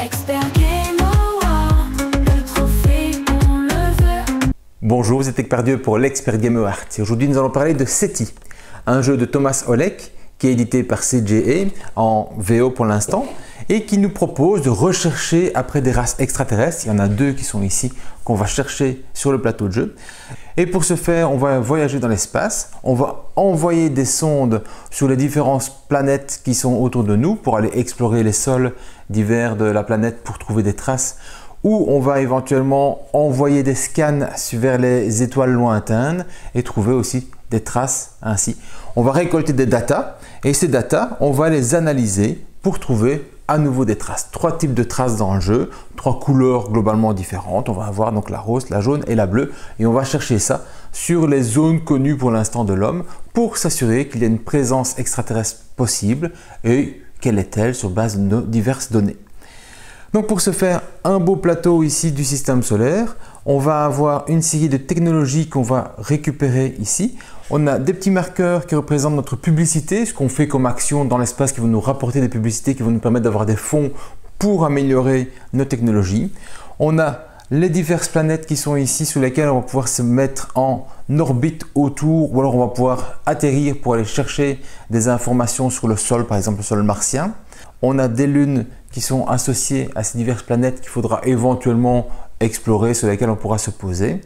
Expert Game Award, le trophée on le veut. Bonjour, vous êtes Expert Dieu pour l'Expert Game Award. Aujourd'hui, nous allons parler de SETI, un jeu de Thomas Hollek qui est édité par CJA en VO pour l'instant et qui nous propose de rechercher après des races extraterrestres. Il y en a deux qui sont ici qu'on va chercher sur le plateau de jeu. Et pour ce faire, on va voyager dans l'espace, on va envoyer des sondes sur les différentes planètes qui sont autour de nous pour aller explorer les sols divers de la planète pour trouver des traces, ou on va éventuellement envoyer des scans vers les étoiles lointaines et trouver aussi des traces ainsi. On va récolter des datas et ces datas, on va les analyser pour trouver à nouveau des traces. Trois types de traces dans le jeu, trois couleurs globalement différentes. On va avoir donc la rose, la jaune et la bleue et on va chercher ça sur les zones connues pour l'instant de l'homme pour s'assurer qu'il y a une présence extraterrestre possible et quelle est-elle sur base de nos diverses données. Donc pour ce faire, un beau plateau ici du système solaire, on va avoir une série de technologies qu'on va récupérer ici. On a des petits marqueurs qui représentent notre publicité, ce qu'on fait comme action dans l'espace qui vont nous rapporter des publicités, qui vont nous permettre d'avoir des fonds pour améliorer nos technologies. On a les diverses planètes qui sont ici sur lesquelles on va pouvoir se mettre en orbite autour ou alors on va pouvoir atterrir pour aller chercher des informations sur le sol, par exemple le sol martien. On a des lunes qui sont associées à ces diverses planètes qu'il faudra éventuellement explorer, sur lesquelles on pourra se poser.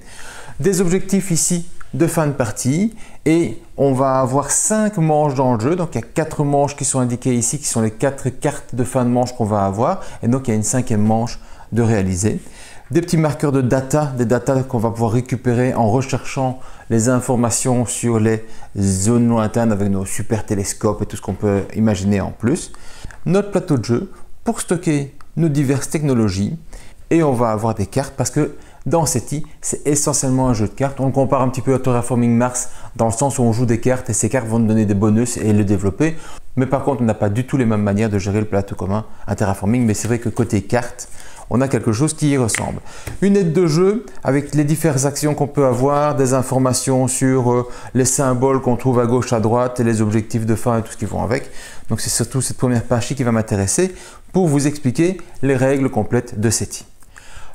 Des objectifs ici de fin de partie et on va avoir 5 manches dans le jeu. Donc il y a 4 manches qui sont indiquées ici, qui sont les 4 cartes de fin de manche qu'on va avoir. Et donc il y a une 5e manche de réaliser. Des petits marqueurs de data, des datas qu'on va pouvoir récupérer en recherchant les informations sur les zones lointaines avec nos super télescopes et tout ce qu'on peut imaginer en plus. Notre plateau de jeu pour stocker nos diverses technologies et on va avoir des cartes parce que dans SETI, c'est essentiellement un jeu de cartes. On le compare un petit peu à Terraforming Mars dans le sens où on joue des cartes et ces cartes vont nous donner des bonus et le développer. Mais par contre, on n'a pas du tout les mêmes manières de gérer le plateau commun à Terraforming. Mais c'est vrai que côté cartes, on a quelque chose qui y ressemble. Une aide de jeu avec les diverses actions qu'on peut avoir, des informations sur les symboles qu'on trouve à gauche, à droite et les objectifs de fin et tout ce qui vont avec. Donc c'est surtout cette première partie qui va m'intéresser pour vous expliquer les règles complètes de SETI.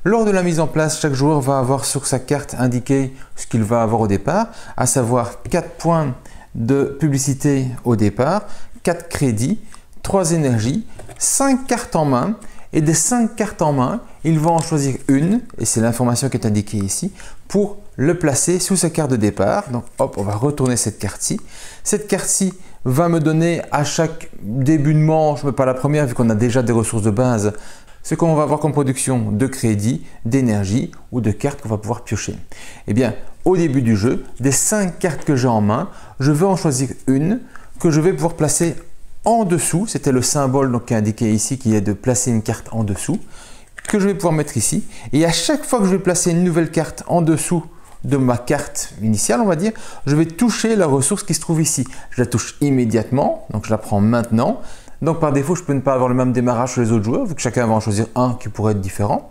Lors de la mise en place, chaque joueur va avoir sur sa carte indiqué ce qu'il va avoir au départ, à savoir 4 points de publicité au départ, 4 crédits, 3 énergies, 5 cartes en main et des 5 cartes en main, il va en choisir une, et c'est l'information qui est indiquée ici, pour le placer sous sa carte de départ. Donc hop, on va retourner cette carte-ci. Cette carte-ci va me donner à chaque début de manche, mais pas la première vu qu'on a déjà des ressources de base, ce qu'on va avoir comme production de crédit, d'énergie ou de cartes qu'on va pouvoir piocher. Eh bien, au début du jeu, des 5 cartes que j'ai en main, je vais en choisir une que je vais pouvoir placer en dessous. C'était le symbole donc, qui est indiqué ici, qui est de placer une carte en dessous, que je vais pouvoir mettre ici. Et à chaque fois que je vais placer une nouvelle carte en dessous de ma carte initiale, on va dire, je vais toucher la ressource qui se trouve ici. Je la touche immédiatement, donc je la prends maintenant. Donc par défaut, je peux ne pas avoir le même démarrage que les autres joueurs, vu que chacun va en choisir un qui pourrait être différent.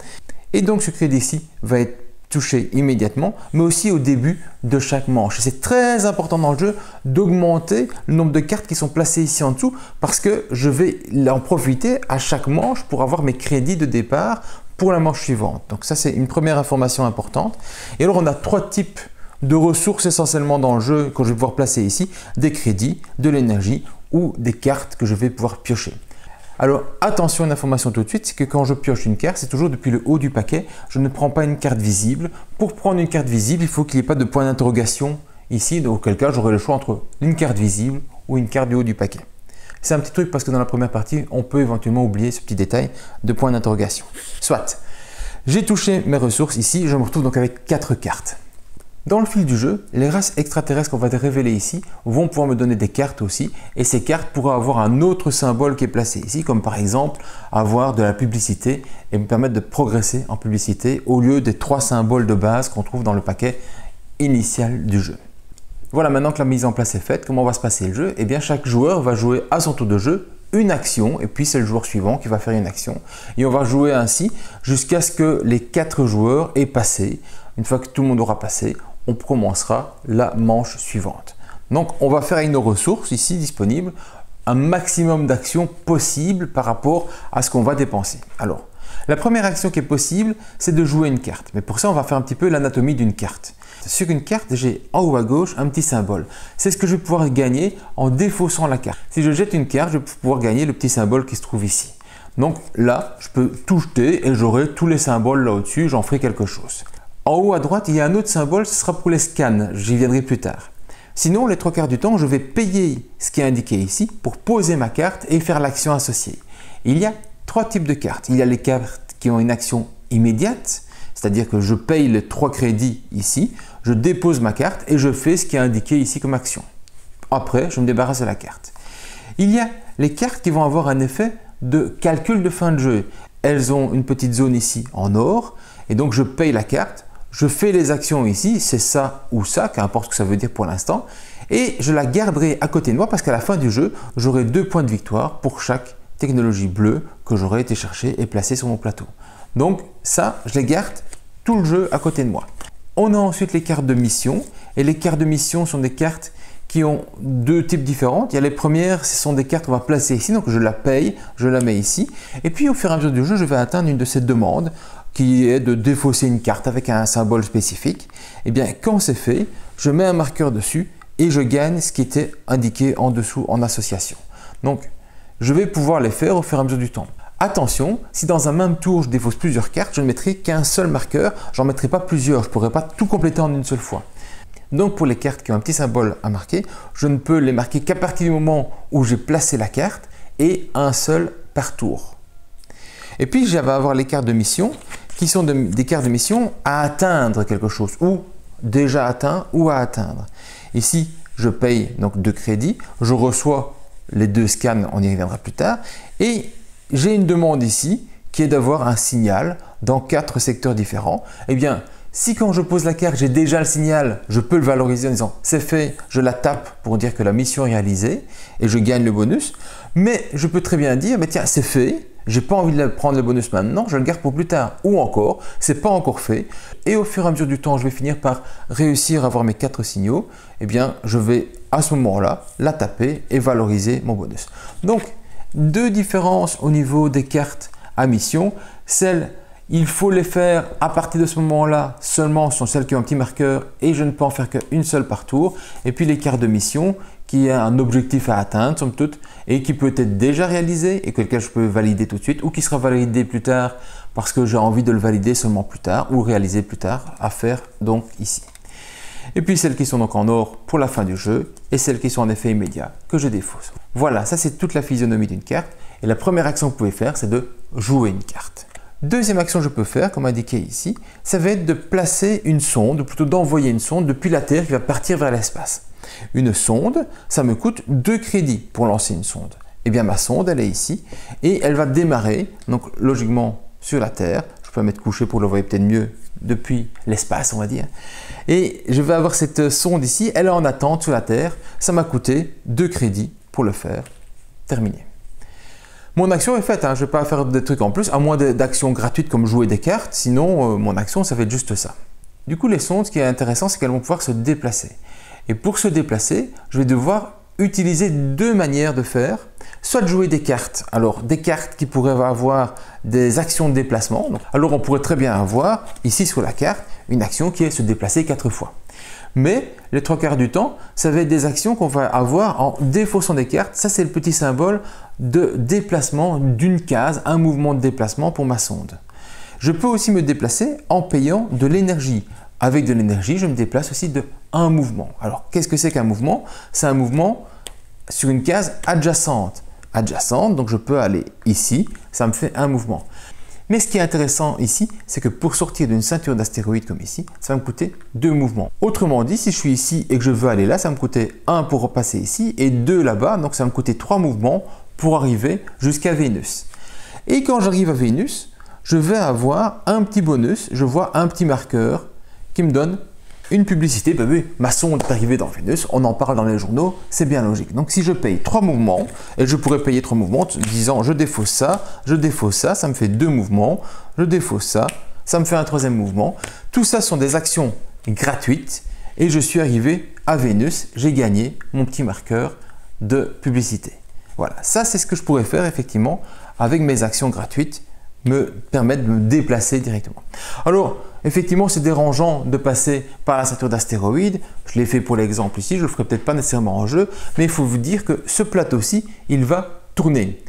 Et donc ce crédit ici va être touché immédiatement, mais aussi au début de chaque manche. C'est très important dans le jeu d'augmenter le nombre de cartes qui sont placées ici en dessous, parce que je vais en profiter à chaque manche pour avoir mes crédits de départ pour la manche suivante. Donc ça, c'est une première information importante. Et alors, on a 3 types de ressources essentiellement dans le jeu que je vais pouvoir placer ici, des crédits, de l'énergie ou des cartes que je vais pouvoir piocher. Alors attention, une information tout de suite, c'est que quand je pioche une carte, c'est toujours depuis le haut du paquet, je ne prends pas une carte visible. Pour prendre une carte visible, il faut qu'il n'y ait pas de point d'interrogation ici, auquel cas j'aurai le choix entre une carte visible ou une carte du haut du paquet. C'est un petit truc parce que dans la première partie, on peut éventuellement oublier ce petit détail de point d'interrogation. Soit, j'ai touché mes ressources ici, je me retrouve donc avec 4 cartes. Dans le fil du jeu, les races extraterrestres qu'on va révéler ici vont pouvoir me donner des cartes aussi et ces cartes pourraient avoir un autre symbole qui est placé ici, comme par exemple avoir de la publicité et me permettre de progresser en publicité au lieu des 3 symboles de base qu'on trouve dans le paquet initial du jeu. Voilà, maintenant que la mise en place est faite, comment va se passer le jeu? Eh bien, chaque joueur va jouer à son tour de jeu une action et puis c'est le joueur suivant qui va faire une action et on va jouer ainsi jusqu'à ce que les 4 joueurs aient passé. Une fois que tout le monde aura passé, on commencera la manche suivante. Donc on va faire avec nos ressources ici disponibles un maximum d'actions possibles par rapport à ce qu'on va dépenser. Alors, la première action qui est possible, c'est de jouer une carte. Mais pour ça, on va faire un petit peu l'anatomie d'une carte. Sur une carte, j'ai en haut à gauche un petit symbole. C'est ce que je vais pouvoir gagner en défaussant la carte. Si je jette une carte, je vais pouvoir gagner le petit symbole qui se trouve ici. Donc là, je peux tout jeter et j'aurai tous les symboles là au-dessus, j'en ferai quelque chose. En haut à droite, il y a un autre symbole, ce sera pour les scans, j'y viendrai plus tard. Sinon, les 3/4 du temps, je vais payer ce qui est indiqué ici pour poser ma carte et faire l'action associée. Il y a 3 types de cartes. Il y a les cartes qui ont une action immédiate, c'est-à-dire que je paye les 3 crédits ici, je dépose ma carte et je fais ce qui est indiqué ici comme action. Après, je me débarrasse de la carte. Il y a les cartes qui vont avoir un effet de calcul de fin de jeu. Elles ont une petite zone ici en or et donc je paye la carte, je fais les actions ici, c'est ça ou ça, qu'importe ce que ça veut dire pour l'instant, et je la garderai à côté de moi parce qu'à la fin du jeu, j'aurai 2 points de victoire pour chaque technologie bleue que j'aurais été chercher et placer sur mon plateau. Donc ça, je les garde tout le jeu à côté de moi. On a ensuite les cartes de mission et les cartes de mission sont des cartes qui ont 2 types différents. Il y a les premières, ce sont des cartes qu'on va placer ici, donc je la paye, je la mets ici. Et puis au fur et à mesure du jeu, je vais atteindre une de ces demandes qui est de défausser une carte avec un symbole spécifique. Et bien quand c'est fait, je mets un marqueur dessus et je gagne ce qui était indiqué en dessous en association. Donc je vais pouvoir les faire au fur et à mesure du temps. Attention, si dans un même tour je défausse plusieurs cartes, je ne mettrai qu'un seul marqueur, j'en mettrai pas plusieurs, je ne pourrai pas tout compléter en une seule fois. Donc pour les cartes qui ont un petit symbole à marquer, je ne peux les marquer qu'à partir du moment où j'ai placé la carte et un seul par tour. Et puis je vais avoir les cartes de mission qui sont des cartes de mission à atteindre quelque chose ou déjà atteint ou à atteindre. Ici, je paye donc 2 crédits, je reçois les 2 scans, on y reviendra plus tard, et j'ai une demande ici qui est d'avoir un signal dans 4 secteurs différents. Eh bien, si quand je pose la carte, j'ai déjà le signal, je peux le valoriser en disant c'est fait, je la tape pour dire que la mission est réalisée et je gagne le bonus. Mais je peux très bien dire, mais tiens, c'est fait, j'ai pas envie de prendre le bonus maintenant, je le garde pour plus tard. Ou encore, c'est pas encore fait. Et au fur et à mesure du temps, je vais finir par réussir à avoir mes 4 signaux. Eh bien, je vais à ce moment-là la taper et valoriser mon bonus. Donc, 2 différences au niveau des cartes à mission. Celles, il faut les faire à partir de ce moment-là seulement, sont celles qui ont un petit marqueur et je ne peux en faire qu'une seule par tour. Et puis les cartes de mission qui a un objectif à atteindre somme toute et qui peut être déjà réalisé et que lequel je peux valider tout de suite ou qui sera validé plus tard parce que j'ai envie de le valider seulement plus tard ou réaliser plus tard, à faire donc ici. Et puis celles qui sont donc en or pour la fin du jeu et celles qui sont en effet immédiat que je défausse. Voilà, ça c'est toute la physionomie d'une carte et la première action que vous pouvez faire c'est de jouer une carte. Deuxième action que je peux faire, comme indiqué ici, ça va être de placer une sonde, ou plutôt d'envoyer une sonde depuis la Terre qui va partir vers l'espace. Une sonde, ça me coûte 2 crédits pour lancer une sonde. Eh bien ma sonde, elle est ici et elle va démarrer, donc logiquement sur la Terre. Je peux la mettre couchée pour le voir peut-être mieux depuis l'espace, on va dire. Et je vais avoir cette sonde ici, elle est en attente sur la Terre. Ça m'a coûté 2 crédits pour le faire. Terminé. Mon action est faite, hein. Je ne vais pas faire des trucs en plus, à moins d'actions gratuites comme jouer des cartes. Sinon, mon action, ça va être juste ça. Du coup, les sondes, ce qui est intéressant, c'est qu'elles vont pouvoir se déplacer. Et pour se déplacer, je vais devoir utiliser 2 manières de faire. Soit de jouer des cartes. Alors, des cartes qui pourraient avoir des actions de déplacement. Alors, on pourrait très bien avoir, ici sur la carte, une action qui est se déplacer 4 fois. Mais les 3/4 du temps, ça va être des actions qu'on va avoir en défaussant des cartes. Ça, c'est le petit symbole de déplacement d'une case, un mouvement de déplacement pour ma sonde. Je peux aussi me déplacer en payant de l'énergie. Avec de l'énergie, je me déplace aussi de un mouvement. Alors, qu'est-ce que c'est qu'un mouvement? C'est un mouvement sur une case adjacente. Adjacente, donc je peux aller ici, ça me fait un mouvement. Mais ce qui est intéressant ici, c'est que pour sortir d'une ceinture d'astéroïdes comme ici, ça va me coûter 2 mouvements. Autrement dit, si je suis ici et que je veux aller là, ça va me coûter 1 pour repasser ici et 2 là-bas, donc ça va me coûter 3 mouvements pour arriver jusqu'à Vénus. Et quand j'arrive à Vénus, je vais avoir un petit bonus, je vois un petit marqueur qui me donne une publicité. Ben oui, ma sonde est arrivée dans Vénus, on en parle dans les journaux, c'est bien logique. Donc si je paye 3 mouvements, et je pourrais payer 3 mouvements disant je défausse ça, ça me fait 2 mouvements, je défausse ça me fait un 3e mouvement. Tout ça sont des actions gratuites et je suis arrivé à Vénus, j'ai gagné mon petit marqueur de publicité. Voilà, ça c'est ce que je pourrais faire effectivement avec mes actions gratuites, me permettre de me déplacer directement. Alors, effectivement, c'est dérangeant de passer par la ceinture d'astéroïdes. Je l'ai fait pour l'exemple ici, je ne le ferai peut-être pas nécessairement en jeu, mais il faut vous dire que ce plateau-ci, il va tourner.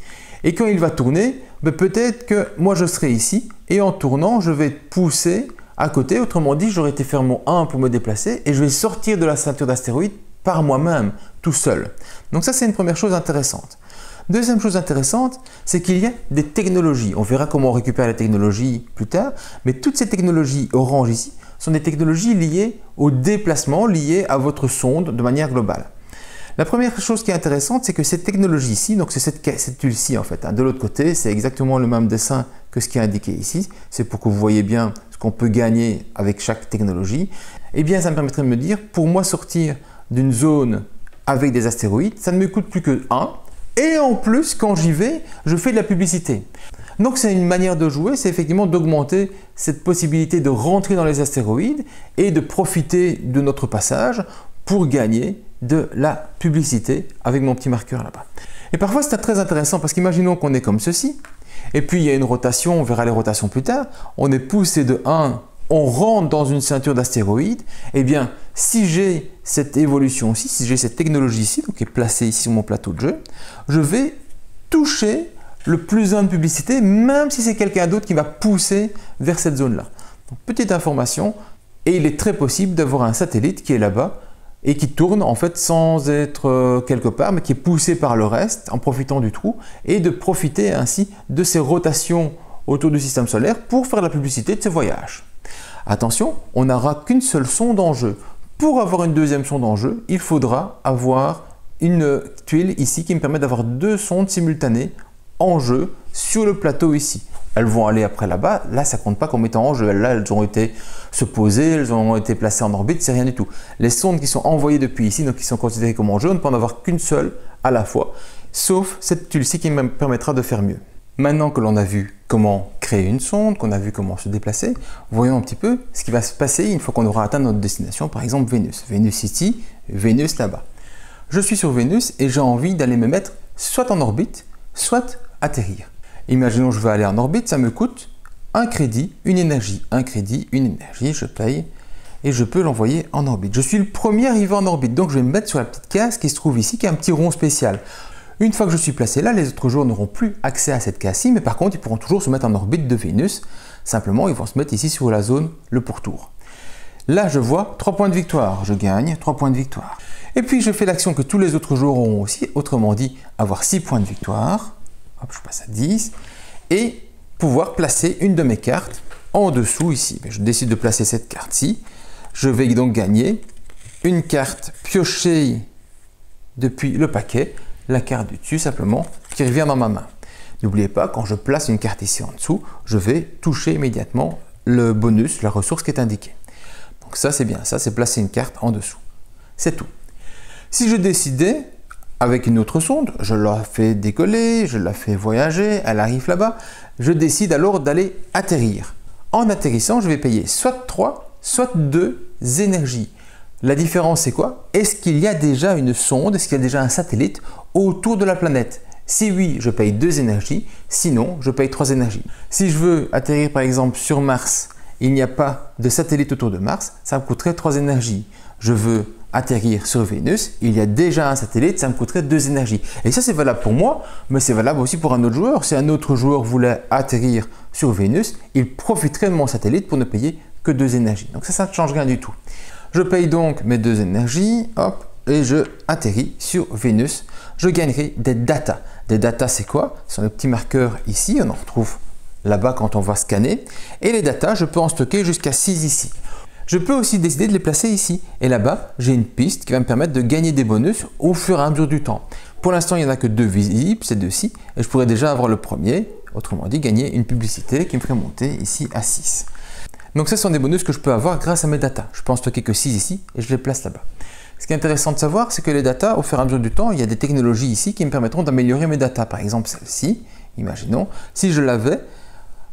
Et quand il va tourner, peut-être que moi je serai ici et en tournant, je vais pousser à côté. Autrement dit, j'aurais été faire mon 1 pour me déplacer et je vais sortir de la ceinture d'astéroïdes par moi-même, tout seul. Donc ça, c'est une première chose intéressante. Deuxième chose intéressante, c'est qu'il y a des technologies. On verra comment on récupère les technologies plus tard, mais toutes ces technologies orange ici sont des technologies liées au déplacement, liées à votre sonde de manière globale. La première chose qui est intéressante, c'est que cette technologie ici, donc c'est cette tuile-ci en fait, de l'autre côté, c'est exactement le même dessin que ce qui est indiqué ici. C'est pour que vous voyez bien ce qu'on peut gagner avec chaque technologie. Eh bien, ça me permettrait de me dire, pour moi sortir d'une zone avec des astéroïdes, ça ne me coûte plus que 1. Et en plus, quand j'y vais, je fais de la publicité. Donc c'est une manière de jouer, c'est effectivement d'augmenter cette possibilité de rentrer dans les astéroïdes et de profiter de notre passage pour gagner de la publicité avec mon petit marqueur là-bas. Et parfois c'est très intéressant parce qu'imaginons qu'on est comme ceci, et puis il y a une rotation, on verra les rotations plus tard, on est poussé de 1, on rentre dans une ceinture d'astéroïdes, et bien si j'ai cette évolution ici, si j'ai cette technologie ici, donc qui est placée ici sur mon plateau de jeu, je vais toucher le plus 1 de publicité, même si c'est quelqu'un d'autre qui va pousser vers cette zone-là. Donc petite information, et il est très possible d'avoir un satellite qui est là-bas, et qui tourne en fait sans être quelque part, mais qui est poussé par le reste en profitant du trou et de profiter ainsi de ces rotations autour du système solaire pour faire la publicité de ces voyages. Attention, on n'aura qu'une seule sonde en jeu. Pour avoir une deuxième sonde en jeu, il faudra avoir une tuile ici qui me permet d'avoir 2 sondes simultanées en jeu sur le plateau ici. Elles vont aller après là-bas, là ça compte pas comme étant en jeu, là elles ont été se poser, elles ont été placées en orbite, c'est rien du tout. Les sondes qui sont envoyées depuis ici, donc qui sont considérées comme en jeu, on ne peut en avoir qu'une seule à la fois, sauf cette tuile-ci qui me permettra de faire mieux. Maintenant que l'on a vu comment créer une sonde, qu'on a vu comment se déplacer, voyons un petit peu ce qui va se passer une fois qu'on aura atteint notre destination, par exemple Vénus. Vénus ici, Vénus là-bas. Je suis sur Vénus et j'ai envie d'aller me mettre soit en orbite, soit atterrir. Imaginons que je veux aller en orbite, ça me coûte un crédit, une énergie. Un crédit, une énergie, je paye et je peux l'envoyer en orbite. Je suis le premier arrivé en orbite, donc je vais me mettre sur la petite case qui se trouve ici, qui est un petit rond spécial. Une fois que je suis placé là, les autres joueurs n'auront plus accès à cette case-ci, mais par contre, ils pourront toujours se mettre en orbite de Vénus. Simplement, ils vont se mettre ici sur la zone le pourtour. Là, je vois 3 points de victoire. Je gagne 3 points de victoire. Et puis, je fais l'action que tous les autres joueurs auront aussi, autrement dit, avoir 6 points de victoire. Hop, je passe à 10 et pouvoir placer une de mes cartes en dessous ici. Je décide de placer cette carte-ci. Je vais donc gagner une carte piochée depuis le paquet, la carte du dessus simplement, qui revient dans ma main. N'oubliez pas, quand je place une carte ici en dessous, je vais toucher immédiatement le bonus, la ressource qui est indiquée. Donc ça c'est bien, ça c'est placer une carte en dessous. C'est tout. Si je décidais avec une autre sonde, je la fais décoller, je la fais voyager, elle arrive là-bas. Je décide alors d'aller atterrir. En atterrissant, je vais payer soit 3, soit 2 énergies. La différence, c'est quoi? Est-ce qu'il y a déjà une sonde, est-ce qu'il y a déjà un satellite autour de la planète? Si oui, je paye 2 énergies, sinon, je paye 3 énergies. Si je veux atterrir par exemple sur Mars, il n'y a pas de satellite autour de Mars, ça me coûterait 3 énergies. Je veux atterrir sur Vénus, il y a déjà un satellite, ça me coûterait 2 énergies. Et ça c'est valable pour moi, mais c'est valable aussi pour un autre joueur. Si un autre joueur voulait atterrir sur Vénus, il profiterait de mon satellite pour ne payer que 2 énergies. Donc ça ne change rien du tout. Je paye donc mes 2 énergies, hop, et je atterris sur Vénus. Je gagnerai des datas. Des datas c'est quoi? Ce sont les petits marqueurs ici, on en retrouve là-bas quand on va scanner. Et les datas, je peux en stocker jusqu'à 6 ici. Je peux aussi décider de les placer ici. Et là-bas, j'ai une piste qui va me permettre de gagner des bonus au fur et à mesure du temps. Pour l'instant, il n'y en a que 2 visibles, ces 2-ci. Et je pourrais déjà avoir le premier, autrement dit, gagner une publicité qui me ferait monter ici à 6. Donc, ce sont des bonus que je peux avoir grâce à mes datas. Je peux en stocker que 6 ici et je les place là-bas. Ce qui est intéressant de savoir, c'est que les datas, au fur et à mesure du temps, il y a des technologies ici qui me permettront d'améliorer mes datas. Par exemple, celle-ci, imaginons, si je l'avais,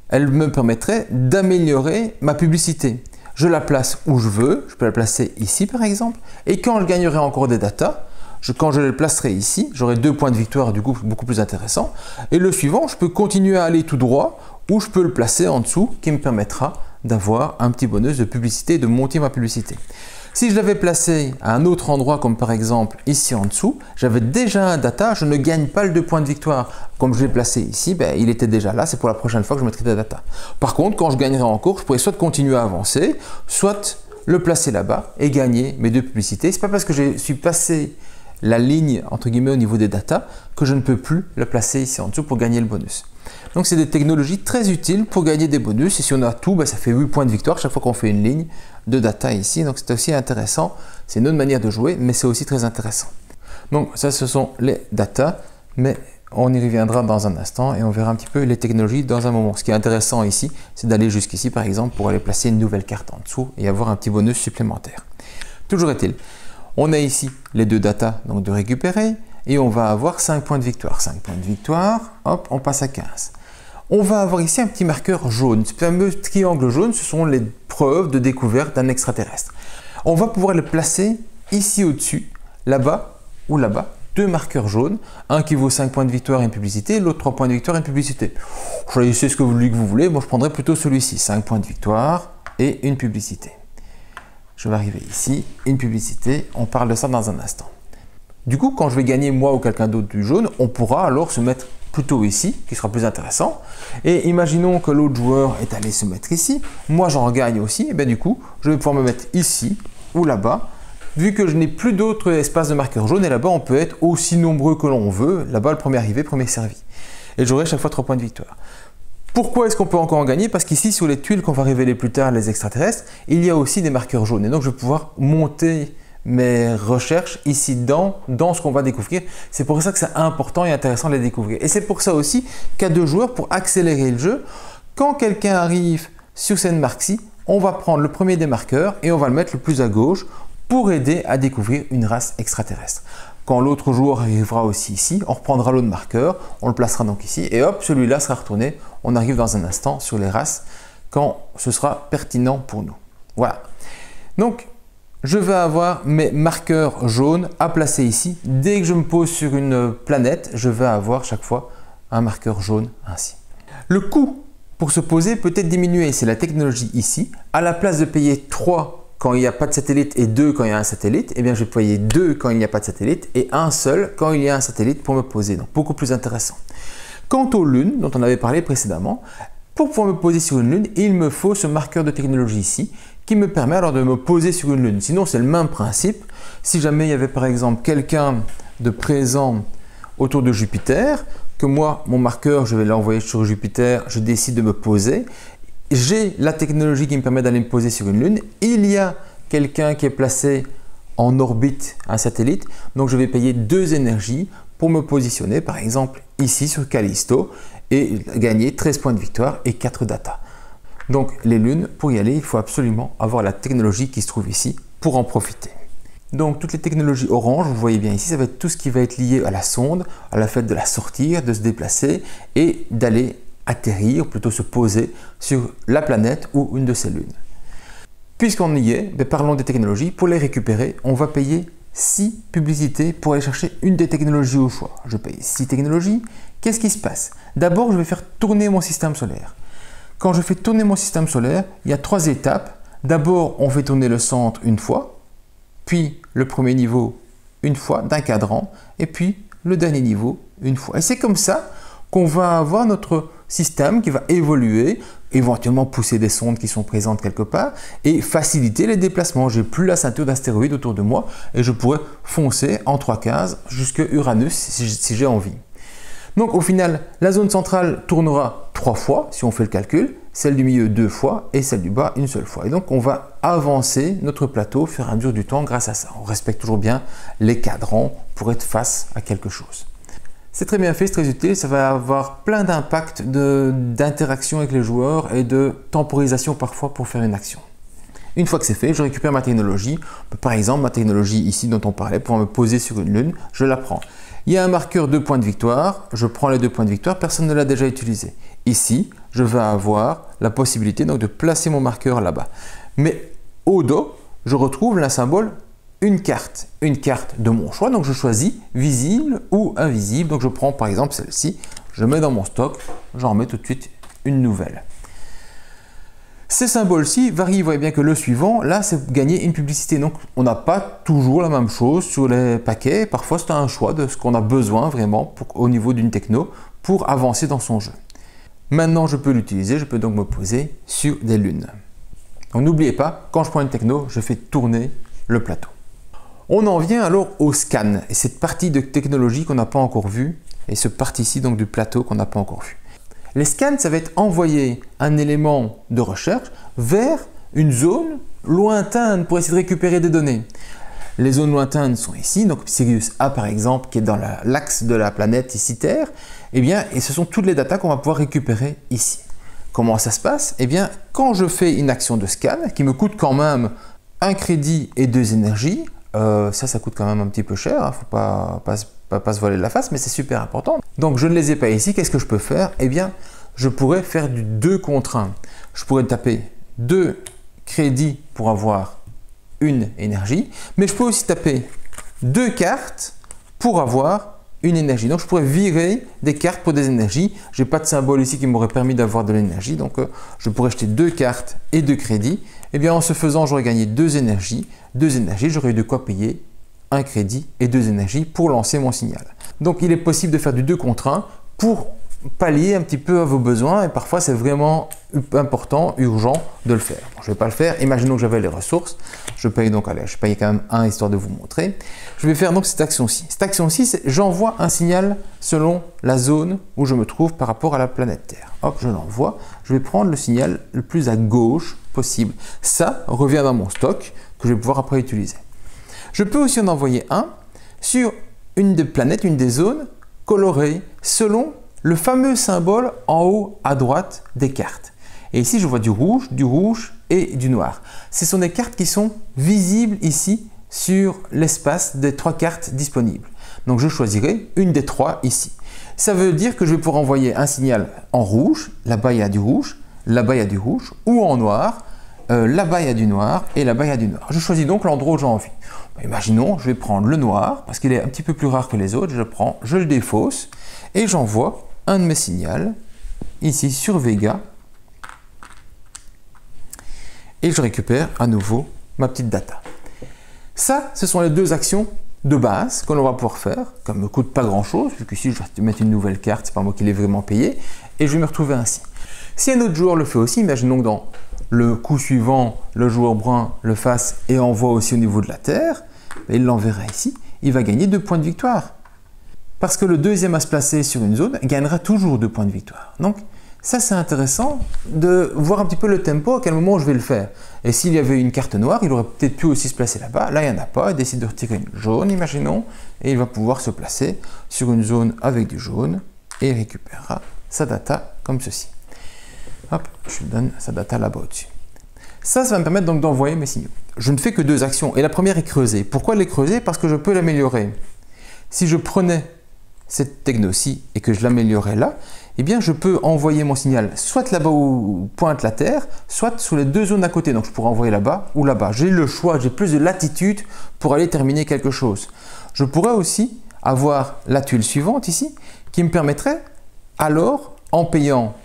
elle me permettrait d'améliorer ma publicité. Je la place où je veux, je peux la placer ici par exemple, et quand je gagnerai encore des datas, quand je le placerai ici, j'aurai 2 points de victoire, du coup beaucoup plus intéressant. Et le suivant, je peux continuer à aller tout droit ou je peux le placer en dessous qui me permettra d'avoir un petit bonus de publicité et de monter ma publicité. Si je l'avais placé à un autre endroit, comme par exemple ici en dessous, j'avais déjà un data, je ne gagne pas le 2 points de victoire. Comme je l'ai placé ici, il était déjà là, c'est pour la prochaine fois que je mettrai des data. Par contre, quand je gagnerai en cours, je pourrais soit continuer à avancer, soit le placer là-bas et gagner mes 2 publicités. Ce n'est pas parce que je suis passé la ligne entre guillemets au niveau des data que je ne peux plus le placer ici en dessous pour gagner le bonus. Donc c'est des technologies très utiles pour gagner des bonus et si on a tout, ça fait 8 points de victoire chaque fois qu'on fait une ligne de data ici. Donc c'est aussi intéressant, c'est une autre manière de jouer mais c'est aussi très intéressant. Donc ça ce sont les data, mais on y reviendra dans un instant et on verra un petit peu les technologies dans un moment. Ce qui est intéressant ici, c'est d'aller jusqu'ici par exemple pour aller placer une nouvelle carte en dessous et avoir un petit bonus supplémentaire. Toujours est-il, on a ici les 2 data donc de récupérer et on va avoir 5 points de victoire. 5 points de victoire, hop, on passe à 15. On va avoir ici un petit marqueur jaune. Ce fameux triangle jaune, ce sont les preuves de découverte d'un extraterrestre. On va pouvoir le placer ici au-dessus, là-bas ou là-bas. 2 marqueurs jaunes, un qui vaut 5 points de victoire et une publicité, l'autre 3 points de victoire et une publicité. Choisissez ce que vous voulez, moi je prendrai plutôt celui-ci, 5 points de victoire et une publicité. Je vais arriver ici, une publicité, on parle de ça dans un instant. Du coup, quand je vais gagner moi ou quelqu'un d'autre du jaune, on pourra alors se mettre plutôt ici, qui sera plus intéressant. Et imaginons que l'autre joueur est allé se mettre ici, moi j'en gagne aussi, et bien du coup, je vais pouvoir me mettre ici ou là-bas, vu que je n'ai plus d'autres espaces de marqueurs jaunes, et là-bas on peut être aussi nombreux que l'on veut, là-bas le premier arrivé, premier servi. Et j'aurai chaque fois 3 points de victoire. Pourquoi est-ce qu'on peut encore en gagner? Parce qu'ici, sur les tuiles qu'on va révéler plus tard, les extraterrestres, il y a aussi des marqueurs jaunes. Et donc, je vais pouvoir monter mes recherches ici dans ce qu'on va découvrir. C'est pour ça que c'est important et intéressant de les découvrir. Et c'est pour ça aussi qu'à 2 joueurs, pour accélérer le jeu, quand quelqu'un arrive sur cette marque-ci, on va prendre le premier des marqueurs et on va le mettre le plus à gauche pour aider à découvrir une race extraterrestre. Quand l'autre joueur arrivera aussi ici, on reprendra l'autre marqueur, on le placera donc ici et hop, celui-là sera retourné. On arrive dans un instant sur les races quand ce sera pertinent pour nous. Voilà. Donc, je vais avoir mes marqueurs jaunes à placer ici. Dès que je me pose sur une planète, je vais avoir chaque fois un marqueur jaune ainsi. Le coût pour se poser peut être diminué, c'est la technologie ici. À la place de payer 3 quand il n'y a pas de satellite et 2 quand il y a un satellite, eh bien je vais payer 2 quand il n'y a pas de satellite et 1 seul quand il y a un satellite pour me poser. Donc beaucoup plus intéressant. Quant aux lunes, dont on avait parlé précédemment, pour pouvoir me poser sur une lune, il me faut ce marqueur de technologie ici qui me permet alors de me poser sur une lune. Sinon, c'est le même principe. Si jamais il y avait par exemple quelqu'un de présent autour de Jupiter, que moi, mon marqueur, je vais l'envoyer sur Jupiter, je décide de me poser, j'ai la technologie qui me permet d'aller me poser sur une lune, il y a quelqu'un qui est placé en orbite, un satellite, donc je vais payer 2 énergies pour me positionner, par exemple ici sur Callisto, et gagner 13 points de victoire et 4 data. Donc les lunes, pour y aller, il faut absolument avoir la technologie qui se trouve ici pour en profiter. Donc toutes les technologies orange, vous voyez bien ici, ça va être tout ce qui va être lié à la sonde, à la fait de la sortir, de se déplacer et d'aller atterrir, plutôt se poser sur la planète ou une de ses lunes. Puisqu'on y est, parlons des technologies. Pour les récupérer, on va payer 6 publicités pour aller chercher une des technologies au choix. Je paye 6 technologies. Qu'est-ce qui se passe? D'abord, je vais faire tourner mon système solaire. Quand je fais tourner mon système solaire, il y a 3 étapes. D'abord, on fait tourner le centre une fois, puis le premier niveau une fois d'un cadran, et puis le dernier niveau une fois. Et c'est comme ça qu'on va avoir notre système qui va évoluer, éventuellement pousser des sondes qui sont présentes quelque part et faciliter les déplacements. J'ai plus la ceinture d'astéroïdes autour de moi et je pourrais foncer en 3 cases jusqu'à Uranus si j'ai envie. Donc au final, la zone centrale tournera 3 fois si on fait le calcul, celle du milieu 2 fois et celle du bas une seule fois. Et donc on va avancer notre plateau au fur et à mesure du temps grâce à ça. On respecte toujours bien les cadrans pour être face à quelque chose. C'est très bien fait, c'est très utile, ça va avoir plein d'impacts d'interaction avec les joueurs et de temporisation parfois pour faire une action. Une fois que c'est fait, je récupère ma technologie. Par exemple, ma technologie ici dont on parlait, pour me poser sur une lune, je la prends. Il y a un marqueur 2 points de victoire, je prends les 2 points de victoire, personne ne l'a déjà utilisé. Ici, je vais avoir la possibilité donc de placer mon marqueur là-bas. Mais au dos, je retrouve le symbole une carte de mon choix. Donc je choisis visible ou invisible. Donc je prends par exemple celle-ci, je mets dans mon stock, j'en remets tout de suite une nouvelle. Ces symboles-ci varient, vous voyez bien que le suivant, là c'est gagner une publicité. Donc on n'a pas toujours la même chose sur les paquets. Parfois c'est un choix de ce qu'on a besoin vraiment au niveau d'une techno pour avancer dans son jeu. Maintenant je peux l'utiliser, je peux donc me poser sur des lunes. Donc n'oubliez pas, quand je prends une techno, je fais tourner le plateau. On en vient alors au scan, et cette partie de technologie qu'on n'a pas encore vue, et ce partie-ci donc du plateau qu'on n'a pas encore vu. Les scans, ça va être envoyer un élément de recherche vers une zone lointaine pour essayer de récupérer des données. Les zones lointaines sont ici, donc Sirius A par exemple, qui est dans l'axe de la planète ici Terre, et ce sont toutes les datas qu'on va pouvoir récupérer ici. Comment ça se passe? Eh bien, quand je fais une action de scan, qui me coûte quand même un crédit et 2 énergies, ça coûte quand même un petit peu cher, il ne faut pas se voiler la face, mais c'est super important. Donc je ne les ai pas ici, qu'est-ce que je peux faire? Eh bien, je pourrais faire du 2 contre 1. Je pourrais taper 2 crédits pour avoir une énergie, mais je peux aussi taper 2 cartes pour avoir une énergie. Donc je pourrais virer des cartes pour des énergies. Je n'ai pas de symbole ici qui m'aurait permis d'avoir de l'énergie, donc je pourrais acheter 2 cartes et 2 crédits. Eh bien en ce faisant, j'aurais gagné 2 énergies. 2 énergies, j'aurais eu de quoi payer un crédit et 2 énergies pour lancer mon signal. Donc il est possible de faire du 2 contre 1 pour pallier un petit peu à vos besoins, et parfois c'est vraiment important, urgent de le faire. Bon, je ne vais pas le faire, imaginons que j'avais les ressources, je paye donc, allez, je paye quand même 1 histoire de vous montrer. Je vais faire donc cette action-ci. Cette action-ci, c'est j'envoie un signal selon la zone où je me trouve par rapport à la planète Terre. Hop, je l'envoie, je vais prendre le signal le plus à gauche possible. Ça revient dans mon stock que je vais pouvoir après utiliser. Je peux aussi en envoyer un sur une des planètes, une des zones colorées selon le fameux symbole en haut à droite des cartes. Et ici, je vois du rouge et du noir. Ce sont des cartes qui sont visibles ici sur l'espace des 3 cartes disponibles. Donc, je choisirai une des 3 ici. Ça veut dire que je vais pouvoir envoyer un signal en rouge, là-bas il y a du rouge, là-bas il y a du rouge, ou en noir, là-bas il y a du noir et là-bas il y a du noir. Je choisis donc l'endroit où j'ai envie. Imaginons, je vais prendre le noir parce qu'il est un petit peu plus rare que les autres. Je le défausse et j'envoie un de mes signaux ici sur Vega et je récupère à nouveau ma petite data. Ça, ce sont les 2 actions de base que l'on va pouvoir faire. Ça ne me coûte pas grand chose, vu qu'ici je vais mettre une nouvelle carte, c'est pas moi qui l'ai vraiment payé, et je vais me retrouver ainsi. Si un autre joueur le fait aussi, imaginons que dans le coup suivant, le joueur brun le fasse et envoie aussi au niveau de la Terre, il l'enverra ici, il va gagner 2 points de victoire. Parce que le deuxième à se placer sur une zone gagnera toujours 2 points de victoire. Donc ça c'est intéressant de voir un petit peu le tempo, à quel moment je vais le faire. Et s'il y avait une carte noire, il aurait peut-être pu aussi se placer là-bas. Là il n'y en a pas, il décide de retirer une jaune, imaginons, et il va pouvoir se placer sur une zone avec du jaune et il récupérera sa data comme ceci. Hop, je lui donne sa data là-bas au-dessus. Ça va me permettre donc d'envoyer mes signaux. Je ne fais que 2 actions et la première est creuser. Pourquoi les creuser? Parce que je peux l'améliorer. Si je prenais cette techno-ci et que je l'améliorais là, eh bien je peux envoyer mon signal soit là-bas où pointe la Terre, soit sur les 2 zones à côté. Donc je pourrais envoyer là-bas ou là-bas. J'ai le choix, j'ai plus de latitude pour aller terminer quelque chose. Je pourrais aussi avoir la tuile suivante ici qui me permettrait alors, en payant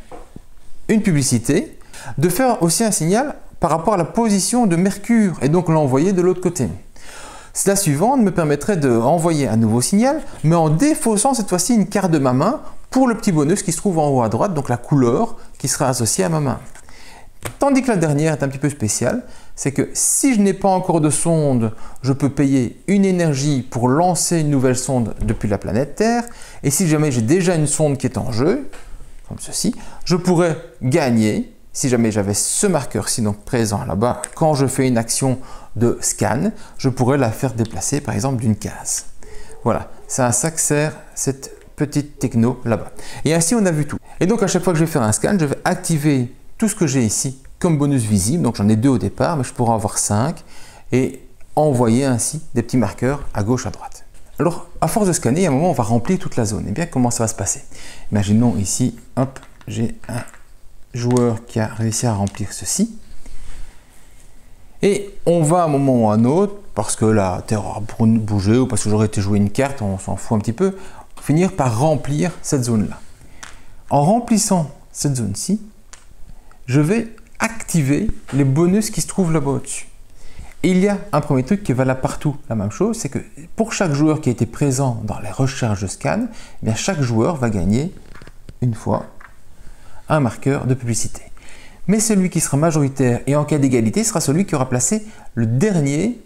une publicité, de faire aussi un signal par rapport à la position de Mercure et donc l'envoyer de l'autre côté. La suivante me permettrait d'envoyer un nouveau signal, mais en défaussant cette fois-ci une carte de ma main pour le petit bonus qui se trouve en haut à droite, donc la couleur qui sera associée à ma main. Tandis que la dernière est un petit peu spéciale, c'est que si je n'ai pas encore de sonde, je peux payer une énergie pour lancer une nouvelle sonde depuis la planète Terre, et si jamais j'ai déjà une sonde qui est en jeu, comme ceci, je pourrais gagner, si jamais j'avais ce marqueur-ci donc présent là-bas, quand je fais une action de scan, je pourrais la faire déplacer par exemple d'une case. Voilà, c'est à ça que sert cette petite techno là-bas. Et ainsi on a vu tout. Et donc à chaque fois que je vais faire un scan, je vais activer tout ce que j'ai ici comme bonus visible. Donc j'en ai 2 au départ, mais je pourrais en avoir 5 et envoyer ainsi des petits marqueurs à gauche, à droite. Alors à force de scanner, à un moment on va remplir toute la zone. Et bien comment ça va se passer? Imaginons ici, hop, j'ai un joueur qui a réussi à remplir ceci. Et on va à un moment ou à un autre parce que la terre aura bougé ou parce que j'aurais été jouer une carte, on s'en fout un petit peu, finir par remplir cette zone-là. En remplissant cette zone-ci, je vais activer les bonus qui se trouvent là-bas au-dessus. Et il y a un premier truc qui est valable partout, la même chose, c'est que pour chaque joueur qui a été présent dans les recherches de scan, eh bien chaque joueur va gagner une fois un marqueur de publicité. Mais celui qui sera majoritaire et en cas d'égalité sera celui qui aura placé le dernier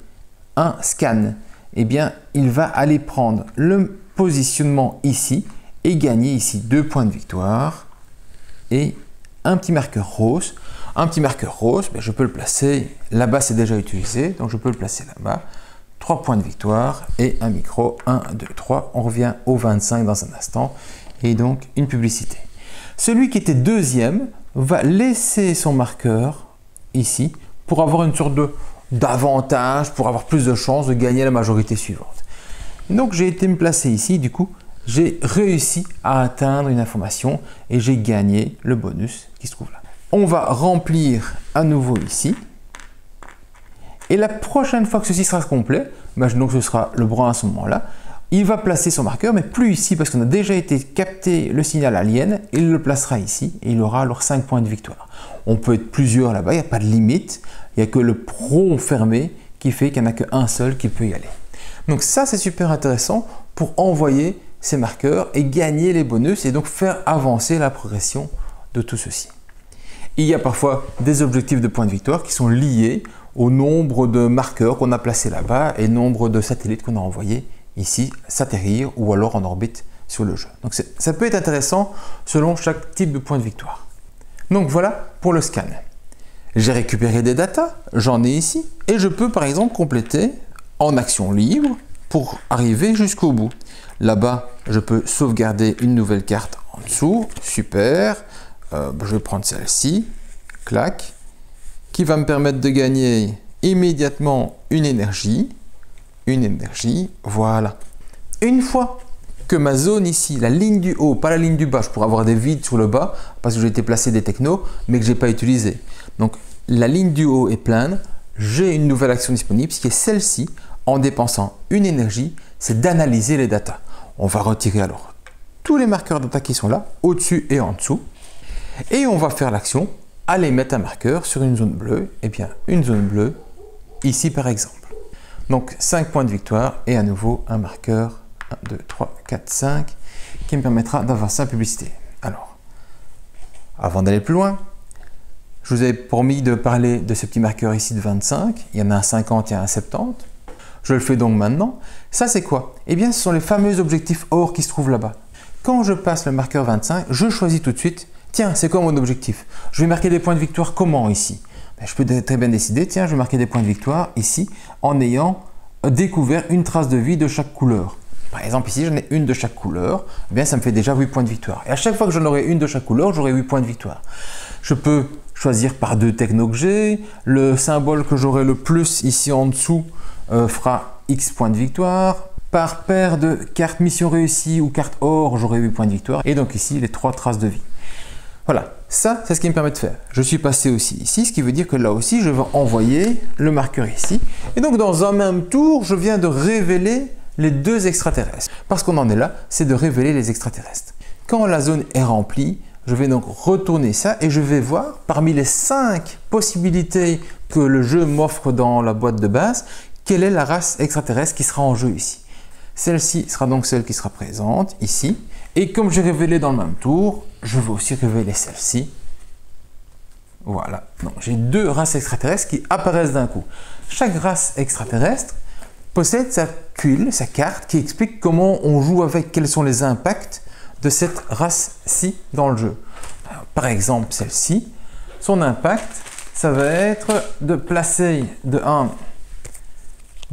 un scan. Eh bien, il va aller prendre le positionnement ici et gagner ici 2 points de victoire et un petit marqueur rose. Un petit marqueur rose, je peux le placer, là-bas c'est déjà utilisé, donc je peux le placer là-bas. 3 points de victoire et un micro, 1, 2, 3. On revient au 25 dans un instant et donc une publicité. Celui qui était deuxième va laisser son marqueur ici pour avoir une sorte d'avantage, pour avoir plus de chances de gagner la majorité suivante. Donc j'ai été me placer ici, du coup j'ai réussi à atteindre une information et j'ai gagné le bonus qui se trouve là. On va remplir à nouveau ici. Et la prochaine fois que ceci sera complet, donc ce sera le brun à ce moment-là, il va placer son marqueur, mais plus ici parce qu'on a déjà été capté le signal alien, il le placera ici et il aura alors 5 points de victoire. On peut être plusieurs là-bas, il n'y a pas de limite, il n'y a que le rond fermé qui fait qu'il n'y en a qu'un seul qui peut y aller. Donc ça c'est super intéressant pour envoyer ces marqueurs et gagner les bonus et donc faire avancer la progression de tout ceci. Il y a parfois des objectifs de points de victoire qui sont liés au nombre de marqueurs qu'on a placés là-bas et nombre de satellites qu'on a envoyés ici s'atterrir ou alors en orbite sur le jeu. Donc ça peut être intéressant selon chaque type de point de victoire. Donc voilà pour le scan. J'ai récupéré des datas, j'en ai ici et je peux par exemple compléter en action libre pour arriver jusqu'au bout. Là-bas, je peux sauvegarder une nouvelle carte en dessous, super. Je vais prendre celle-ci, clac, qui va me permettre de gagner immédiatement une énergie, voilà. Une fois que ma zone ici, la ligne du haut, pas la ligne du bas, je pourrais avoir des vides sur le bas parce que j'ai été placé des technos, mais que je n'ai pas utilisé. Donc la ligne du haut est pleine, j'ai une nouvelle action disponible, ce qui est celle-ci, en dépensant une énergie, c'est d'analyser les datas. On va retirer alors tous les marqueurs data qui sont là, au-dessus et en dessous. Et on va faire l'action, aller mettre un marqueur sur une zone bleue, et bien une zone bleue, ici par exemple. Donc 5 points de victoire et à nouveau un marqueur, 1, 2, 3, 4, 5, qui me permettra d'avoir sa publicité. Alors, avant d'aller plus loin, je vous avais promis de parler de ce petit marqueur ici de 25, il y en a un 50 et un 70. Je le fais donc maintenant. Ça c'est quoi? Eh bien ce sont les fameux objectifs or qui se trouvent là-bas. Quand je passe le marqueur 25, je choisis tout de suite. Tiens, c'est quoi mon objectif? Je vais marquer des points de victoire comment ici? Je peux très bien décider, tiens, je vais marquer des points de victoire ici en ayant découvert une trace de vie de chaque couleur. Par exemple, ici, j'en ai une de chaque couleur, eh bien ça me fait déjà 8 points de victoire. Et à chaque fois que j'en aurai une de chaque couleur, j'aurai 8 points de victoire. Je peux choisir par 2 technos que j'ai, le symbole que j'aurai le plus ici en dessous fera X points de victoire. Par paire de cartes mission réussie ou carte or, j'aurai 8 points de victoire. Et donc ici, les 3 traces de vie. Voilà, ça c'est ce qui me permet de faire. Je suis passé aussi ici, ce qui veut dire que là aussi je vais envoyer le marqueur ici. Et donc dans un même tour, je viens de révéler les 2 extraterrestres. Parce qu'on en est là, c'est de révéler les extraterrestres. Quand la zone est remplie, je vais donc retourner ça et je vais voir parmi les 5 possibilités que le jeu m'offre dans la boîte de base, quelle est la race extraterrestre qui sera en jeu ici. Celle-ci sera donc celle qui sera présente ici. Et comme j'ai révélé dans le même tour, je vais aussi révéler celle-ci. Voilà, donc j'ai 2 races extraterrestres qui apparaissent d'un coup. Chaque race extraterrestre possède sa tuile, sa carte qui explique comment on joue avec, quels sont les impacts de cette race-ci dans le jeu. Alors, par exemple, celle-ci, son impact, ça va être de placer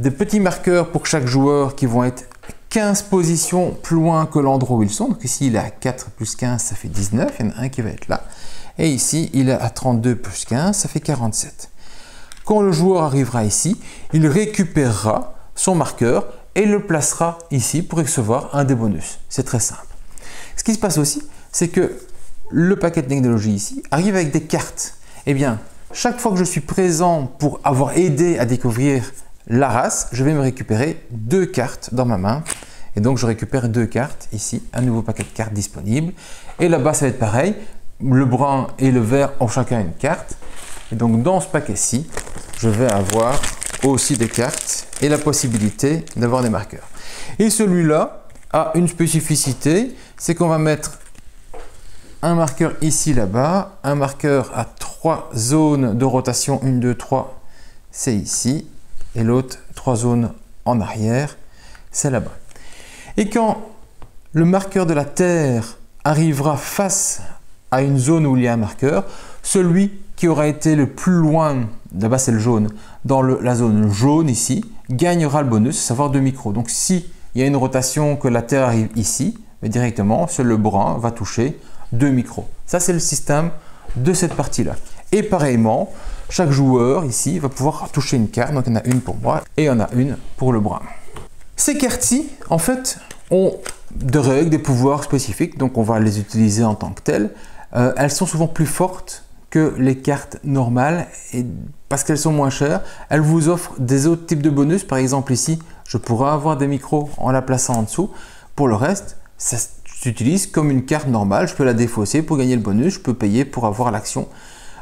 des petits marqueurs pour chaque joueur qui vont être 15 positions plus loin que l'endroit où ils sont. Donc ici, il est à 4 plus 15, ça fait 19. Il y en a un qui va être là. Et ici, il est à 32 plus 15, ça fait 47. Quand le joueur arrivera ici, il récupérera son marqueur et le placera ici pour recevoir un des bonus. C'est très simple. Ce qui se passe aussi, c'est que le paquet de technologie ici arrive avec des cartes. Eh bien, chaque fois que je suis présent pour avoir aidé à découvrir la race, je vais me récupérer 2 cartes dans ma main. Et donc, je récupère 2 cartes ici, un nouveau paquet de cartes disponible. Et là-bas, ça va être pareil. Le brun et le vert ont chacun une carte. Et donc, dans ce paquet-ci, je vais avoir aussi des cartes et la possibilité d'avoir des marqueurs. Et celui-là a une spécificité, c'est qu'on va mettre un marqueur ici, là-bas, un marqueur à 3 zones de rotation, 1, 2, 3, c'est ici, et l'autre 3 zones en arrière, c'est là-bas. Et quand le marqueur de la Terre arrivera face à une zone où il y a un marqueur, celui qui aura été le plus loin, là-bas c'est le jaune, dans la zone jaune ici, gagnera le bonus, à savoir 2 micros. Donc si il y a une rotation que la Terre arrive ici, mais directement, seul le brun va toucher 2 micros. Ça, c'est le système de cette partie-là. Et pareillement, chaque joueur ici va pouvoir toucher une carte. Donc, il y en a une pour moi et il y en a une pour le brun. Ces cartes-ci, en fait, ont des règles, des pouvoirs spécifiques. Donc, on va les utiliser en tant que telles. Elles sont souvent plus fortes que les cartes normales et parce qu'elles sont moins chères. Elles vous offrent des autres types de bonus. Par exemple, ici, je pourrais avoir des micros en la plaçant en dessous. Pour le reste, ça s'utilise comme une carte normale. Je peux la défausser pour gagner le bonus. Je peux payer pour avoir l'action.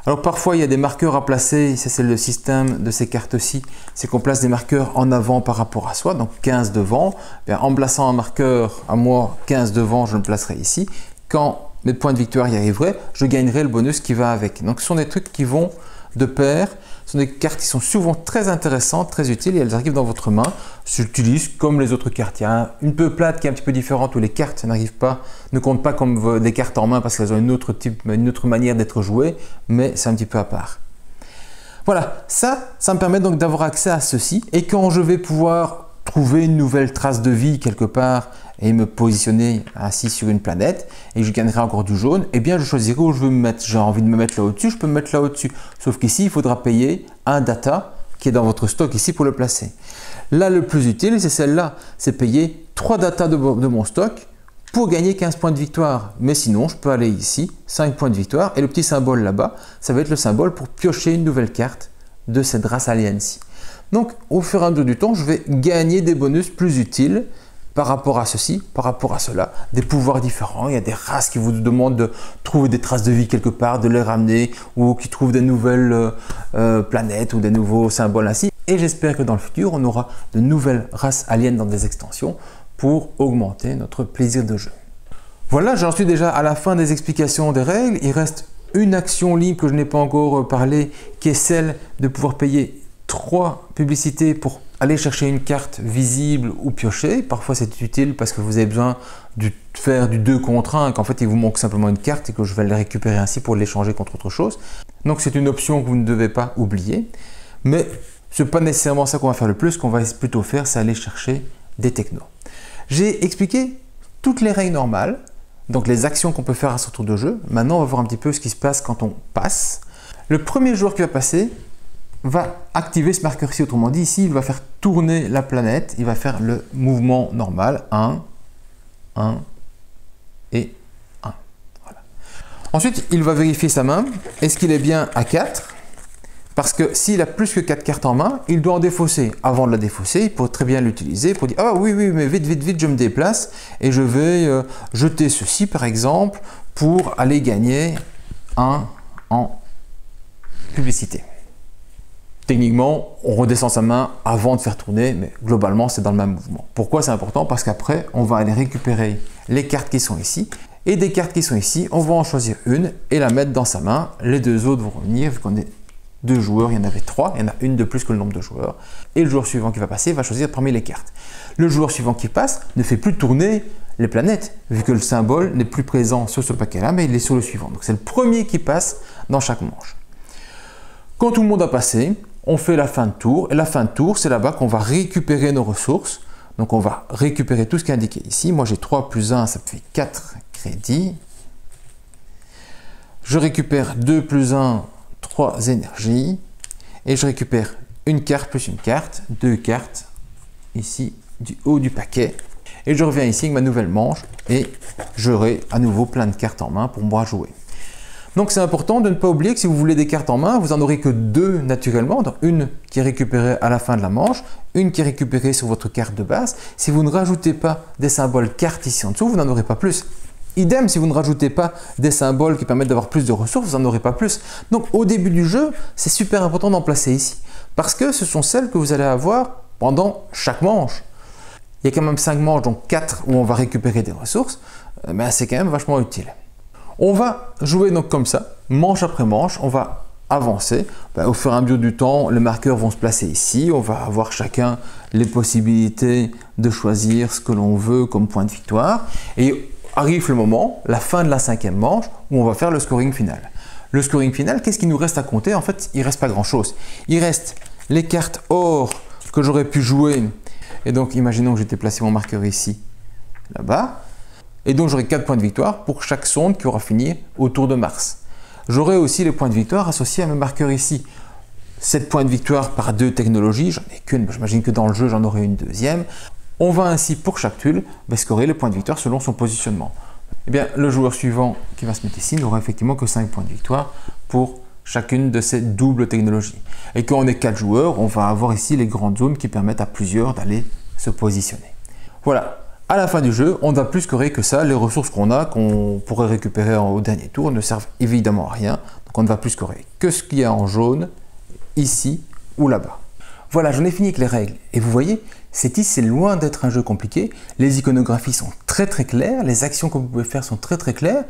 Alors parfois, il y a des marqueurs à placer. Ça, c'est le système de ces cartes-ci. C'est qu'on place des marqueurs en avant par rapport à soi. Donc 15 devant. Bien, en plaçant un marqueur à moi, 15 devant, je le placerai ici. Quand mes points de victoire y arriveraient, je gagnerai le bonus qui va avec. Donc ce sont des trucs qui vont de pair. Ce sont des cartes qui sont souvent très intéressantes, très utiles et elles arrivent dans votre main. S'utilisent comme les autres cartes. Il y a une peuplade qui est un petit peu différente où les cartes ne comptent pas comme des cartes en main parce qu'elles ont une autre manière d'être jouées, mais c'est un petit peu à part. Voilà, ça me permet donc d'avoir accès à ceci et quand je vais pouvoir trouver une nouvelle trace de vie quelque part et me positionner assis sur une planète et je gagnerai encore du jaune, eh bien je choisirai où je veux me mettre. J'ai envie de me mettre là au-dessus, je peux me mettre là au-dessus. Sauf qu'ici, il faudra payer un data qui est dans votre stock ici pour le placer. Là, le plus utile, c'est celle-là. C'est payer 3 data de mon stock pour gagner 15 points de victoire. Mais sinon, je peux aller ici, 5 points de victoire et le petit symbole là-bas, ça va être le symbole pour piocher une nouvelle carte de cette race alien-ci. Donc, au fur et à mesure du temps, je vais gagner des bonus plus utiles par rapport à ceci, par rapport à cela, des pouvoirs différents. Il y a des races qui vous demandent de trouver des traces de vie quelque part, de les ramener ou qui trouvent des nouvelles planètes ou des nouveaux symboles ainsi. Et j'espère que dans le futur, on aura de nouvelles races aliens dans des extensions pour augmenter notre plaisir de jeu. Voilà, j'en suis déjà à la fin des explications des règles. Il reste une action libre que je n'ai pas encore parlé, qui est celle de pouvoir payer 3 publicités pour aller chercher une carte visible ou piocher. Parfois c'est utile parce que vous avez besoin de faire du 2 contre 1 et qu'en fait il vous manque simplement une carte et que je vais les récupérer ainsi pour l'échanger contre autre chose. Donc c'est une option que vous ne devez pas oublier. Mais ce n'est pas nécessairement ça qu'on va faire le plus. Ce qu'on va plutôt faire, c'est aller chercher des technos. J'ai expliqué toutes les règles normales, donc les actions qu'on peut faire à ce tour de jeu. Maintenant on va voir un petit peu ce qui se passe quand on passe. Le premier joueur qui va passer va activer ce marqueur-ci. Autrement dit, ici, il va faire tourner la planète. Il va faire le mouvement normal. 1, 1 et 1. Voilà. Ensuite, il va vérifier sa main. Est-ce qu'il est bien à 4? Parce que s'il a plus que 4 cartes en main, il doit en défausser. Avant de la défausser, il peut très bien l'utiliser pour dire « Ah oui, mais vite, vite, vite, je me déplace et je vais jeter ceci, par exemple, pour aller gagner 1 en publicité. » Techniquement, on redescend sa main avant de faire tourner, mais globalement, c'est dans le même mouvement. Pourquoi c'est important? Parce qu'après, on va aller récupérer les cartes qui sont ici. Et des cartes qui sont ici, on va en choisir une et la mettre dans sa main. Les 2 autres vont revenir, vu qu'on est 2 joueurs, il y en avait 3. Il y en a une de plus que le nombre de joueurs. Et le joueur suivant qui va passer va choisir parmi les cartes. Le joueur suivant qui passe ne fait plus tourner les planètes, vu que le symbole n'est plus présent sur ce paquet-là, mais il est sur le suivant. Donc c'est le premier qui passe dans chaque manche. Quand tout le monde a passé, on fait la fin de tour. Et la fin de tour, c'est là-bas qu'on va récupérer nos ressources. Donc, on va récupérer tout ce qui est indiqué ici. Moi, j'ai 3 plus 1, ça me fait 4 crédits. Je récupère 2 plus 1, 3 énergies. Et je récupère une carte plus une carte, 2 cartes ici du haut du paquet. Et je reviens ici avec ma nouvelle manche et j'aurai à nouveau plein de cartes en main pour moi jouer. Donc c'est important de ne pas oublier que si vous voulez des cartes en main, vous n'en aurez que deux naturellement. Donc une qui est récupérée à la fin de la manche, une qui est récupérée sur votre carte de base. Si vous ne rajoutez pas des symboles cartes ici en dessous, vous n'en aurez pas plus. Idem, si vous ne rajoutez pas des symboles qui permettent d'avoir plus de ressources, vous n'en aurez pas plus. Donc au début du jeu, c'est super important d'en placer ici. Parce que ce sont celles que vous allez avoir pendant chaque manche. Il y a quand même 5 manches, donc 4 où on va récupérer des ressources. Mais c'est quand même vachement utile. On va jouer donc comme ça, manche après manche, on va avancer. Au fur et à mesure du temps, les marqueurs vont se placer ici. On va avoir chacun les possibilités de choisir ce que l'on veut comme point de victoire. Et arrive le moment, la fin de la 5e manche, où on va faire le scoring final. Le scoring final, qu'est-ce qu'il nous reste à compter? En fait, il ne reste pas grand-chose. Il reste les cartes or que j'aurais pu jouer. Et donc, imaginons que j'étais placé mon marqueur ici, là-bas. Et donc, j'aurai 4 points de victoire pour chaque sonde qui aura fini autour de Mars. J'aurai aussi les points de victoire associés à mes marqueurs ici. 7 points de victoire par 2 technologies, j'en ai qu'une, j'imagine que dans le jeu, j'en aurai une deuxième. On va ainsi, pour chaque tuile, scorer les points de victoire selon son positionnement. Eh bien, le joueur suivant qui va se mettre ici n'aura effectivement que 5 points de victoire pour chacune de ces doubles technologies. Et quand on est 4 joueurs, on va avoir ici les grandes zones qui permettent à plusieurs d'aller se positionner. Voilà. À la fin du jeu, on ne va plus scorer que ça. Les ressources qu'on a, qu'on pourrait récupérer au dernier tour, ne servent évidemment à rien. Donc on ne va plus scorer que ce qu'il y a en jaune, ici ou là-bas. Voilà, j'en ai fini avec les règles. Et vous voyez, CETI, c'est loin d'être un jeu compliqué. Les iconographies sont très claires, les actions que vous pouvez faire sont très claires.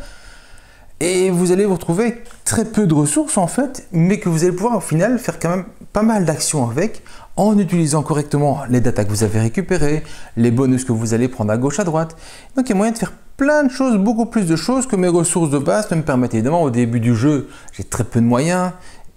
Et vous allez vous retrouver avec très peu de ressources en fait, mais que vous allez pouvoir au final faire quand même pas mal d'actions avec, en utilisant correctement les datas que vous avez récupérées, les bonus que vous allez prendre à gauche, à droite. Donc il y a moyen de faire plein de choses, beaucoup plus de choses que mes ressources de base ne me permettent. Évidemment, au début du jeu, j'ai très peu de moyens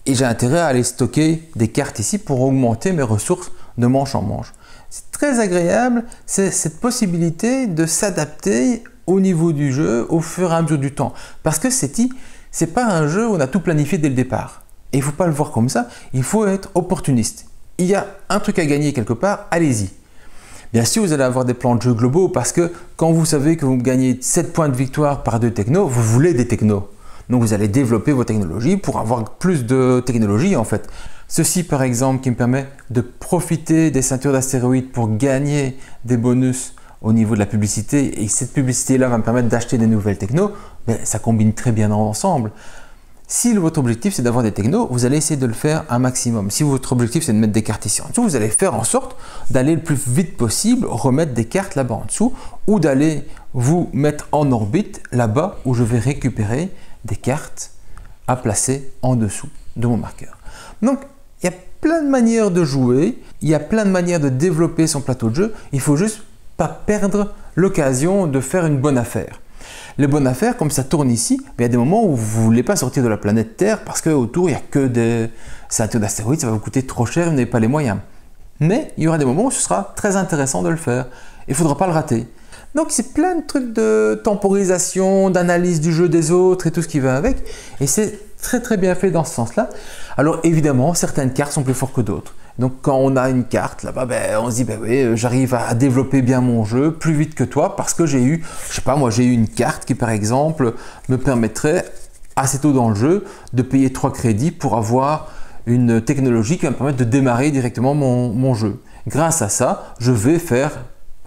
et j'ai intérêt à aller stocker des cartes ici pour augmenter mes ressources de manche en manche. C'est très agréable, c'est cette possibilité de s'adapter au niveau du jeu au fur et à mesure du temps. Parce que CETI, c'est pas un jeu où on a tout planifié dès le départ. Et il ne faut pas le voir comme ça, il faut être opportuniste. Il y a un truc à gagner quelque part, allez-y. Bien sûr, vous allez avoir des plans de jeu globaux parce que quand vous savez que vous gagnez 7 points de victoire par 2 technos, vous voulez des technos. Donc vous allez développer vos technologies pour avoir plus de technologies en fait. Ceci par exemple qui me permet de profiter des ceintures d'astéroïdes pour gagner des bonus au niveau de la publicité et cette publicité là va me permettre d'acheter des nouvelles technos, mais ça combine très bien ensemble. Si votre objectif c'est d'avoir des technos, vous allez essayer de le faire un maximum. Si votre objectif c'est de mettre des cartes ici en dessous, vous allez faire en sorte d'aller le plus vite possible remettre des cartes là-bas en dessous ou d'aller vous mettre en orbite là-bas où je vais récupérer des cartes à placer en dessous de mon marqueur. Donc il y a plein de manières de jouer, il y a plein de manières de développer son plateau de jeu, il faut juste pas perdre l'occasion de faire une bonne affaire. Les bonnes affaires, comme ça tourne ici, il y a des moments où vous ne voulez pas sortir de la planète Terre parce qu'autour il n'y a que des ceintures d'astéroïdes, ça va vous coûter trop cher, vous n'avez pas les moyens. Mais il y aura des moments où ce sera très intéressant de le faire. Il ne faudra pas le rater. Donc c'est plein de trucs de temporisation, d'analyse du jeu des autres et tout ce qui va avec. Et c'est très bien fait dans ce sens-là. Alors évidemment, certaines cartes sont plus fortes que d'autres. Donc quand on a une carte là-bas, on se dit oui, j'arrive à développer bien mon jeu plus vite que toi parce que j'ai eu, je sais pas moi, j'ai eu une carte qui par exemple me permettrait assez tôt dans le jeu de payer 3 crédits pour avoir une technologie qui va me permettre de démarrer directement mon jeu. Grâce à ça, je vais faire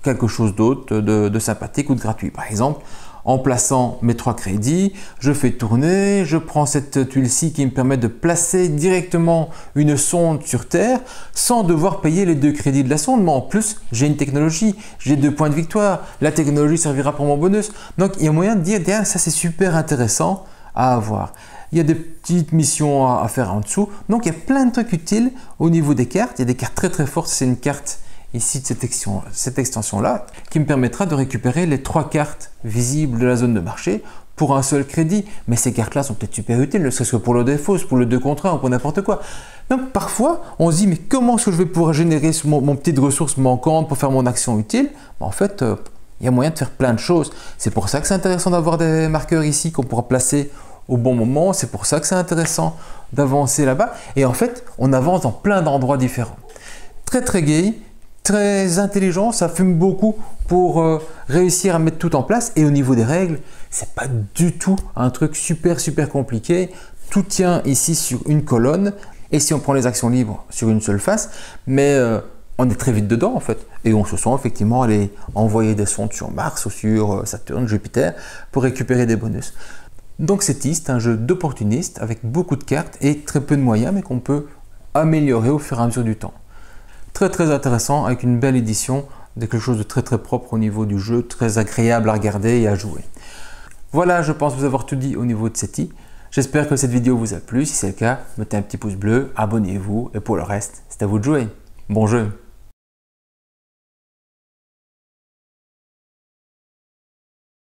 quelque chose d'autre de sympathique ou de gratuit. Par exemple, en plaçant mes 3 crédits, je fais tourner, je prends cette tuile-ci qui me permet de placer directement une sonde sur Terre sans devoir payer les 2 crédits de la sonde. Mais en plus, j'ai une technologie, j'ai 2 points de victoire, la technologie servira pour mon bonus. Donc il y a moyen de dire, ça c'est super intéressant à avoir. Il y a des petites missions à faire en dessous. Donc il y a plein de trucs utiles au niveau des cartes. Il y a des cartes très fortes, c'est une carte ici de cette extension-là qui me permettra de récupérer les 3 cartes visibles de la zone de marché pour un seul crédit. Mais ces cartes-là sont peut-être super utiles, ne serait-ce que pour le défausse, pour le 2 contre 1 ou pour n'importe quoi. Donc parfois, on se dit, mais comment est-ce que je vais pouvoir générer mon petite ressource manquante pour faire mon action utile? En fait, il y a moyen de faire plein de choses. C'est pour ça que c'est intéressant d'avoir des marqueurs ici qu'on pourra placer au bon moment. C'est pour ça que c'est intéressant d'avancer là-bas. Et en fait, on avance dans plein d'endroits différents. Très gai. très intelligent, ça fume beaucoup pour réussir à mettre tout en place. Et au niveau des règles, c'est pas du tout un truc super compliqué. Tout tient ici sur une colonne et si on prend les actions libres sur une seule face, mais on est très vite dedans en fait et on se sent effectivement aller envoyer des sondes sur Mars ou sur Saturne, Jupiter pour récupérer des bonus. Donc SETI, c'est un jeu d'opportuniste avec beaucoup de cartes et très peu de moyens mais qu'on peut améliorer au fur et à mesure du temps. Très intéressant avec une belle édition, de quelque chose de très propre au niveau du jeu, très agréable à regarder et à jouer. Voilà, je pense vous avoir tout dit au niveau de SETI. J'espère que cette vidéo vous a plu. Si c'est le cas, mettez un petit pouce bleu, abonnez-vous et pour le reste, c'est à vous de jouer. Bon jeu!